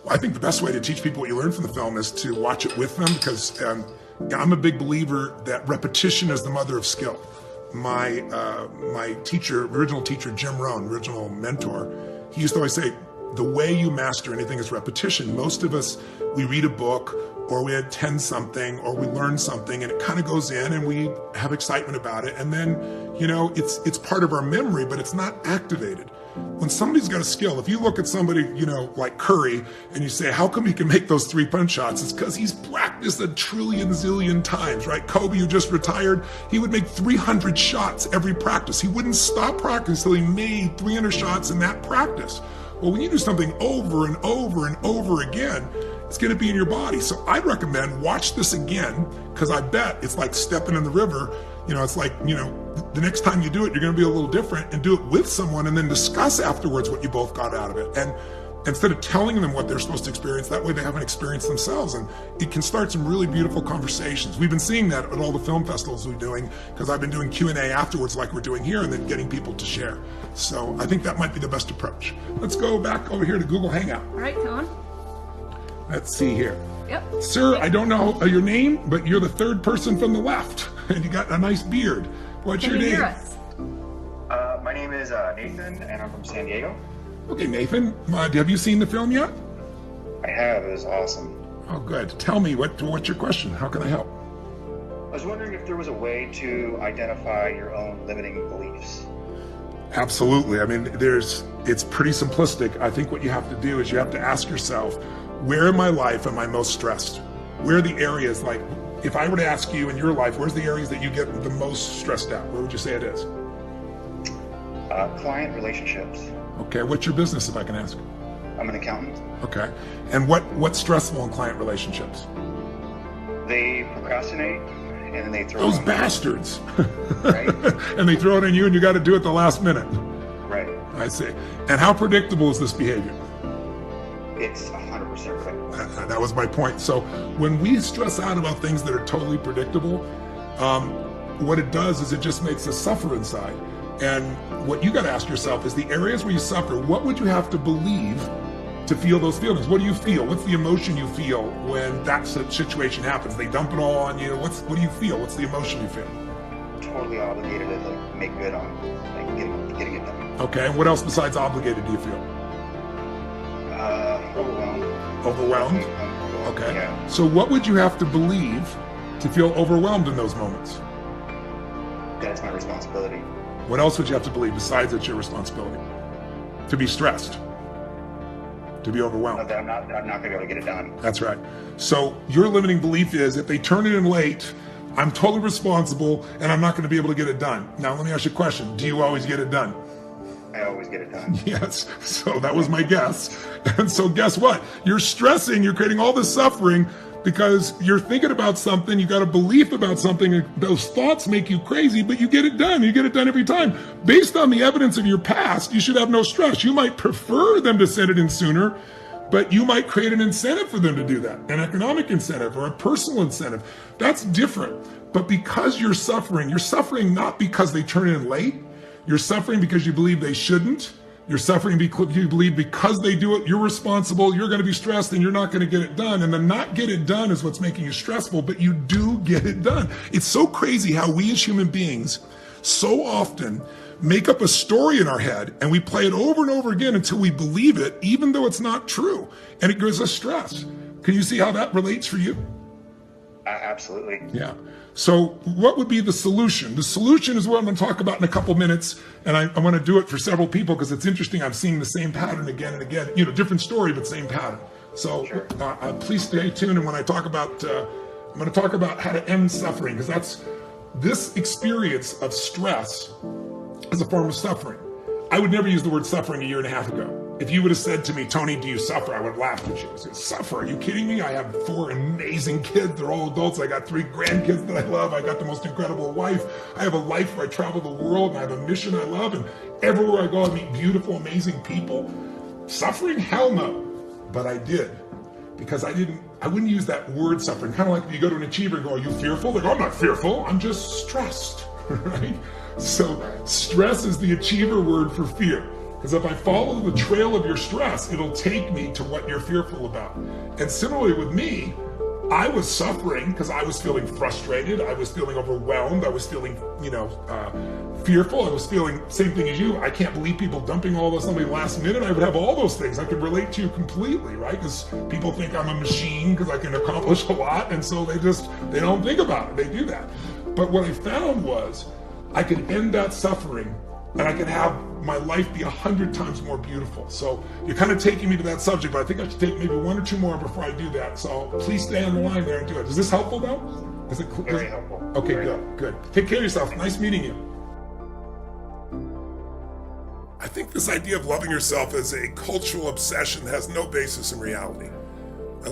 I think the best way to teach people what you learn from the film is to watch it with them, because I'm a big believer that repetition is the mother of skill. My original teacher, Jim Rohn, original mentor, he used to always say, the way you master anything is repetition. Most of us, we read a book or we attend something or we learn something and it kind of goes in and we have excitement about it. And then, it's part of our memory, but it's not activated. When somebody's got a skill, if you look at somebody, like Curry, and you say, how come he can make those 3-punch shots? It's because he's practiced a trillion zillion times, right? Kobe, who just retired, he would make 300 shots every practice. He wouldn't stop practicing until he made 300 shots in that practice. Well, when you do something over and over and over again, it's going to be in your body. So I'd recommend watch this again, because I bet it's like stepping in the river. It's like, the next time you do it, you're going to be a little different, and do it with someone and then discuss afterwards what you both got out of it. And instead of telling them what they're supposed to experience, that way they haven't experienced themselves. And it can start some really beautiful conversations. We've been seeing that at all the film festivals we're doing, because I've been doing Q&A afterwards like we're doing here, and then getting people to share. So I think that might be the best approach. Let's go back over here to Google Hangout. All right, come on. Let's see here. Yep. Sir, I don't know your name, but you're the third person from the left, and you got a nice beard. What's your name? Can you hear us? My name is Nathan, and I'm from San Diego. Okay, Nathan, have you seen the film yet? I have. It was awesome. Oh, good. Tell me, what's your question? How can I help? I was wondering if there was a way to identify your own limiting beliefs. Absolutely. I mean, it's pretty simplistic. I think what you have to do is you have to ask yourself, where in my life am I most stressed? Where are the areas, like, if I were to ask you in your life, where's the areas that you get the most stressed out? Where would you say it is? Client relationships. Okay, what's your business, if I can ask? I'm an accountant. Okay, and what's stressful in client relationships? They procrastinate, and then they throw those it on bastards. Right. And they throw it on you, and you got to do it the last minute. Right. I see. And how predictable is this behavior? It's 100% right. That was my point. So when we stress out about things that are totally predictable, what it does is it just makes us suffer inside. And what you got to ask yourself is, the areas where you suffer, what would you have to believe to feel those feelings? What do you feel? What's the emotion you feel when that situation happens? They dump it all on you. What do you feel? What's the emotion you feel? Totally obligated to make good on getting it done. Okay, and what else besides obligated do you feel? Overwhelmed. Overwhelmed? Okay. Yeah. So what would you have to believe to feel overwhelmed in those moments? That's my responsibility. What else would you have to believe besides it's your responsibility? To be stressed, to be overwhelmed. That I'm not going to be able to get it done. That's right. So your limiting belief is, if they turn it in late, I'm totally responsible and I'm not going to be able to get it done. Now let me ask you a question. Do you always get it done? I always get it done. Yes. So that was my guess. And so guess what? You're stressing, you're creating all this suffering because you're thinking about something, you got a belief about something, and those thoughts make you crazy, but you get it done. You get it done every time. Based on the evidence of your past, you should have no stress. You might prefer them to send it in sooner, but you might create an incentive for them to do that, an economic incentive or a personal incentive. That's different. But because you're suffering not because they turn in late. You're suffering because you believe they shouldn't. You're suffering because you believe because they do it, you're responsible, you're going to be stressed, and you're not going to get it done. And the not get it done is what's making you stressful, but you do get it done. It's so crazy how we as human beings so often make up a story in our head and we play it over and over again until we believe it, even though it's not true. And it gives us stress. Can you see how that relates for you? Absolutely. Yeah. So what would be the solution? The solution is what I'm going to talk about in a couple minutes. And I want to do it for several people because it's interesting. I'm seeing the same pattern again and again, different story, but same pattern. So sure. Please stay tuned. And when I talk about, I'm going to talk about how to end suffering, because this experience of stress is a form of suffering. I would never use the word suffering a year and a half ago. If you would have said to me, Tony, do you suffer? I would have laughed at you. I said, suffer? Are you kidding me? I have 4 amazing kids. They're all adults. I got 3 grandkids that I love. I got the most incredible wife. I have a life where I travel the world, and I have a mission I love. And everywhere I go, I meet beautiful, amazing people. Suffering? Hell no. But I did. Because I wouldn't use that word suffering. Kind of like if you go to an achiever and go, are you fearful? They go, I'm not fearful. I'm just stressed. Right? So stress is the achiever word for fear. Because if I follow the trail of your stress, it'll take me to what you're fearful about. And similarly with me, I was suffering because I was feeling frustrated, I was feeling overwhelmed, I was feeling, fearful, I was feeling same thing as you. I can't believe people dumping all this on me last minute. I would have all those things. I could relate to you completely, right? Because people think I'm a machine because I can accomplish a lot, and so they don't think about it. They do that. But what I found was I could end that suffering and I could have my life be 100 times more beautiful. So you're kind of taking me to that subject, but I think I should take maybe one or two more before I do that. So please stay on the line there and do it. Is this helpful though? Is it very helpful? Okay, Very good. Take care of yourself. Nice meeting you. I think this idea of loving yourself as a cultural obsession has no basis in reality.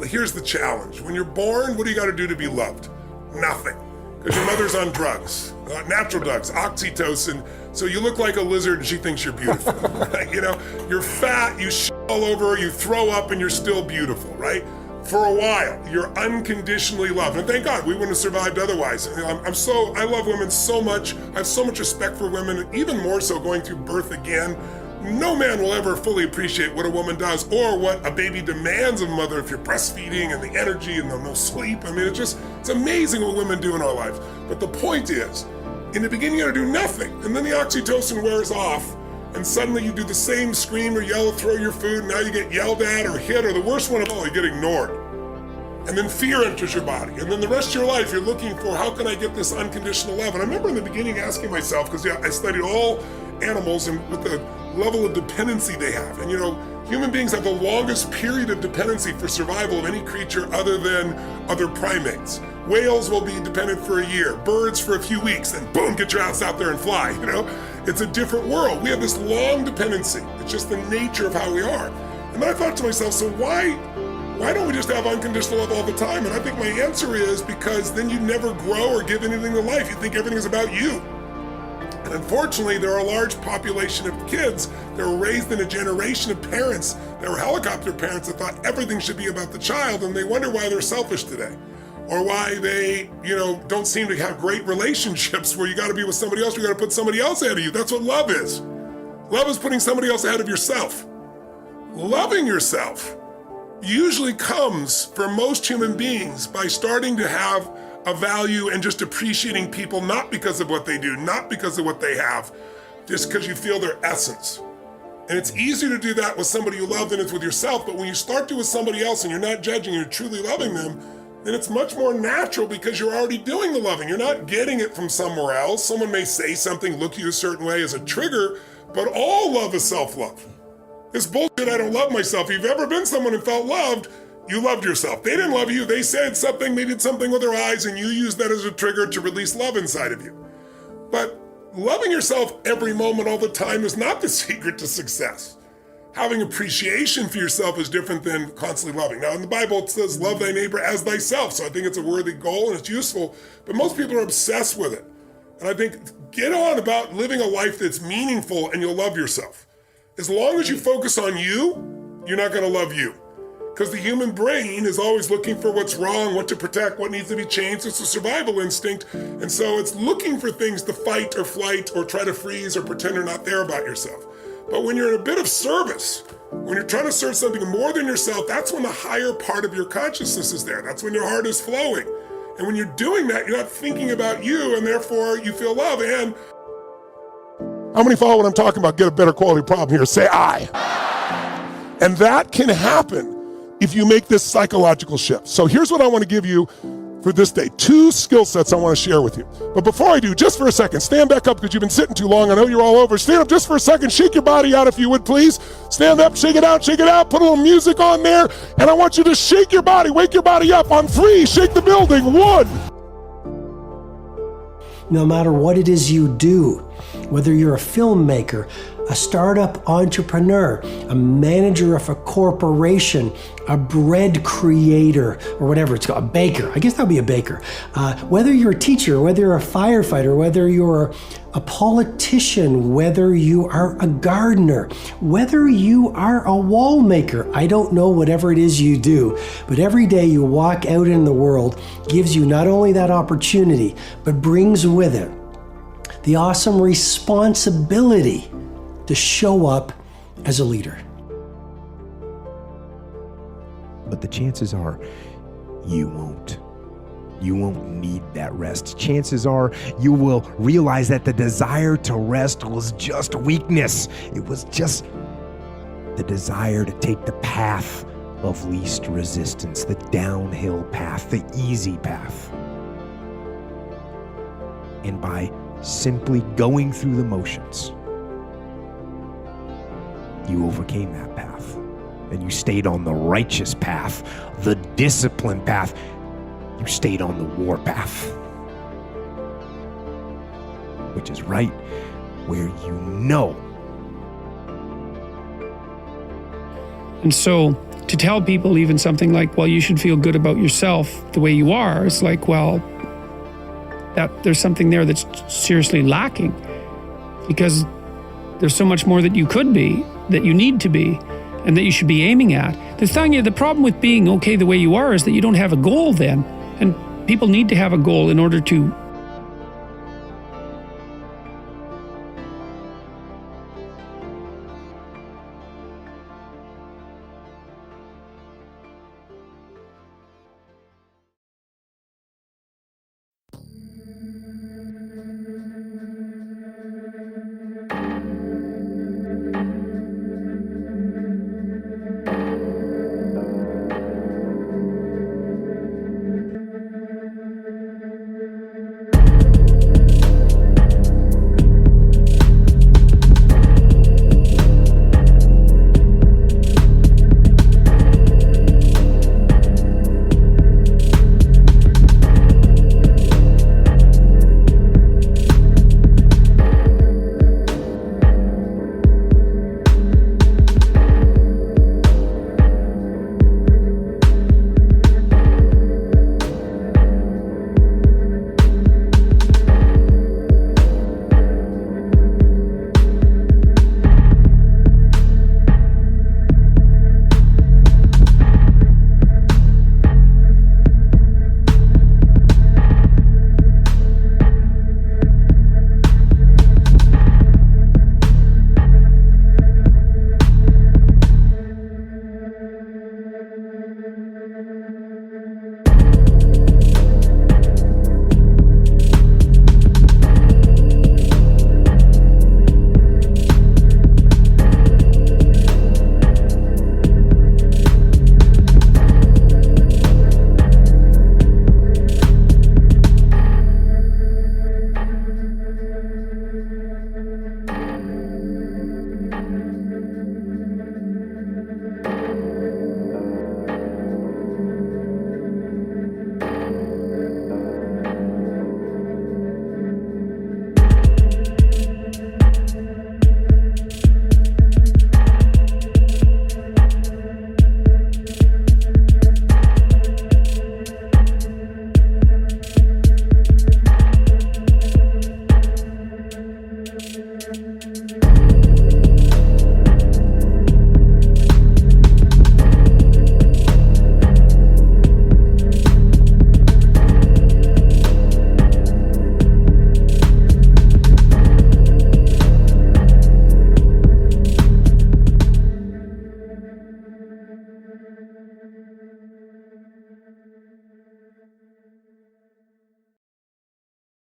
Here's the challenge. When you're born, what do you got to do to be loved? Nothing. Because your mother's on drugs, natural drugs, oxytocin, so you look like a lizard and she thinks you're beautiful, right? You're fat, you shit all over, you throw up, and you're still beautiful, right? For a while, you're unconditionally loved. And thank God, we wouldn't have survived otherwise. I love women so much. I have so much respect for women, even more so going through birth again. No man will ever fully appreciate what a woman does or what a baby demands of a mother if you're breastfeeding and the energy and the no sleep. I mean, it's amazing what women do in our life. But the point is, in the beginning, you gotta do nothing. And then the oxytocin wears off, and suddenly you do the same, scream or yell, throw your food, and now you get yelled at or hit, or the worst one of all, you get ignored. And then fear enters your body. And then the rest of your life, you're looking for, how can I get this unconditional love? And I remember in the beginning asking myself, because I studied all animals and with the level of dependency they have. And human beings have the longest period of dependency for survival of any creature other than other primates. Whales will be dependent for a year, birds for a few weeks, then boom, get your ass out there and fly, It's a different world. We have this long dependency. It's just the nature of how we are. And then I thought to myself, so why don't we just have unconditional love all the time? And I think my answer is because then you never grow or give anything to life. You think everything is about you. And unfortunately, there are a large population of kids that were raised in a generation of parents that were helicopter parents that thought everything should be about the child, and they wonder why they're selfish today. Or why they, don't seem to have great relationships where you gotta be with somebody else, you gotta put somebody else ahead of you. That's what love is. Love is putting somebody else ahead of yourself. Loving yourself usually comes for most human beings by starting to have a value and just appreciating people, not because of what they do, not because of what they have, just because you feel their essence. And it's easier to do that with somebody you love than it's with yourself, but when you start to with somebody else and you're not judging, you're truly loving them, then it's much more natural because you're already doing the loving. You're not getting it from somewhere else. Someone may say something, look at you a certain way as a trigger, but all love is self-love. This bullshit, I don't love myself. If you've ever been someone who felt loved, you loved yourself. They didn't love you. They said something, they did something with their eyes, and you used that as a trigger to release love inside of you. But loving yourself every moment, all the time, is not the secret to success. Having appreciation for yourself is different than constantly loving. Now, in the Bible, it says, love thy neighbor as thyself. So I think it's a worthy goal and it's useful, but most people are obsessed with it. And I think get on about living a life that's meaningful and you'll love yourself. As long as you focus on you, you're not gonna love you. Because the human brain is always looking for what's wrong, what to protect, what needs to be changed. It's a survival instinct. And so it's looking for things to fight or flight or try to freeze or pretend you're not there about yourself. But when you're in a bit of service, when you're trying to serve something more than yourself, that's when the higher part of your consciousness is there. That's when your heart is flowing. And when you're doing that, you're not thinking about you, and therefore you feel love. And how many follow what I'm talking about? Get a better quality problem here. Say I. And that can happen if you make this psychological shift. So here's what I want to give you for this day. 2 skill sets I want to share with you. But before I do, just for a second, stand back up because you've been sitting too long. I know you're all over. Stand up just for a second. Shake your body out if you would, please. Stand up, shake it out, put a little music on there. And I want you to shake your body, wake your body up. On 3, shake the building. 1. No matter what it is you do, whether you're a filmmaker, a startup entrepreneur, a manager of a corporation, a bread creator, or whatever it's called, a baker. I guess that'll be a baker. Whether you're a teacher, whether you're a firefighter, whether you're a politician, whether you are a gardener, whether you are a wall maker, I don't know, whatever it is you do, but every day you walk out in the world gives you not only that opportunity, but brings with it the awesome responsibility to show up as a leader. But the chances are you won't. You won't need that rest. Chances are you will realize that the desire to rest was just weakness. It was just the desire to take the path of least resistance, the downhill path, the easy path. And by simply going through the motions, you overcame that path. And you stayed on the righteous path, the disciplined path. You stayed on the war path, which is right where you know. And so to tell people even something like, well, you should feel good about yourself the way you are, it's like, well, that there's something there that's seriously lacking, because there's so much more that you could be, that you need to be, and that you should be aiming at. The problem with being okay the way you are is that you don't have a goal then. And people need to have a goal in order to